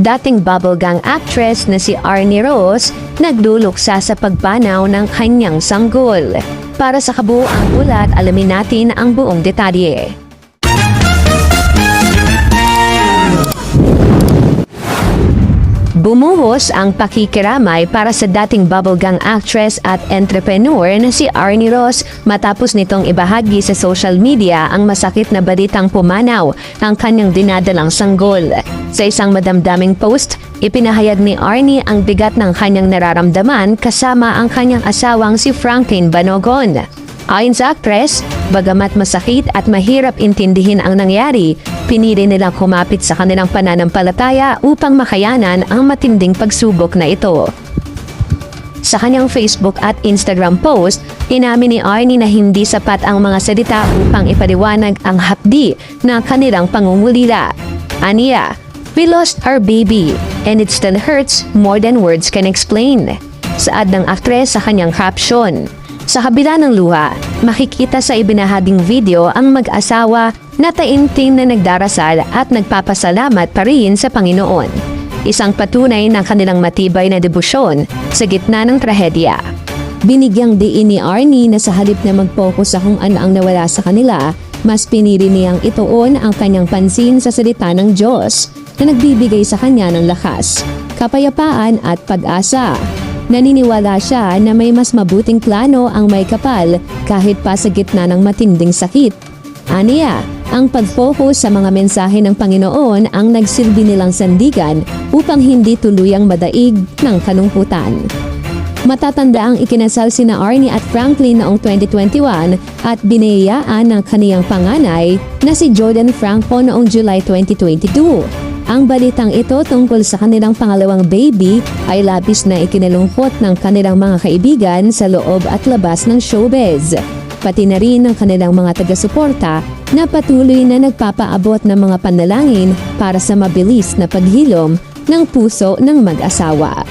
dating bubblegang actress na si Arnie Ross nagluluksa sa pagpanaw ng kanyang sanggol. Para sa kabuuang ulat, alamin natin ang buong detalye. Bumuhos ang pakikiramay para sa dating bubblegang actress at entrepreneur na si Arnie Ross matapos nitong ibahagi sa social media ang masakit na balitang pumanaw ang kanyang dinadalang sanggol. Sa isang madamdaming post, ipinahayag ni Arnie ang bigat ng kanyang nararamdaman kasama ang kanyang asawang si Franklin Banogon. Ayon sa actress, bagamat masakit at mahirap intindihin ang nangyari, pinili nilang kumapit sa kanilang pananampalataya upang makayanan ang matinding pagsubok na ito. Sa kanyang Facebook at Instagram post, inamin ni Arnie na hindi sapat ang mga salita upang ipaliwanag ang hapdi na kanilang pangungulila. Aniya, "We lost our baby, and it still hurts more than words can explain." Saad ng aktres sa kanyang caption. Sa kabila ng luha, makikita sa ibinahaging video ang mag-asawa na taimtim na nagdarasal at nagpapasalamat pa rin sa Panginoon. Isang patunay ng kanilang matibay na debosyon sa gitna ng trahedya. Binigyang diin ni Arnie na sa halip na mag-focus sa kung ano ang nawala sa kanila, mas pinili niyang ituon ang kanyang pansin sa salita ng Diyos na nagbibigay sa kanya ng lakas, kapayapaan at pag-asa. Naniniwala siya na may mas mabuting plano ang may kapal kahit pa sa gitna ng matinding sakit. Aniya, ang pag-focus sa mga mensahe ng Panginoon ang nagsilbi nilang sandigan upang hindi tuluyang madaig ng kalungkutan. Matatanda ang ikinasal sina Arnie at Franklin noong 2021 at biniyayaan ng kaniyang panganay na si Jordan Franco noong July 2022. Ang balitang ito tungkol sa kanilang pangalawang baby ay labis na ikinalungkot ng kanilang mga kaibigan sa loob at labas ng showbiz. Pati na rin ng kanilang mga taga-suporta na patuloy na nagpapaabot ng mga panalangin para sa mabilis na paghilom ng puso ng mag-asawa.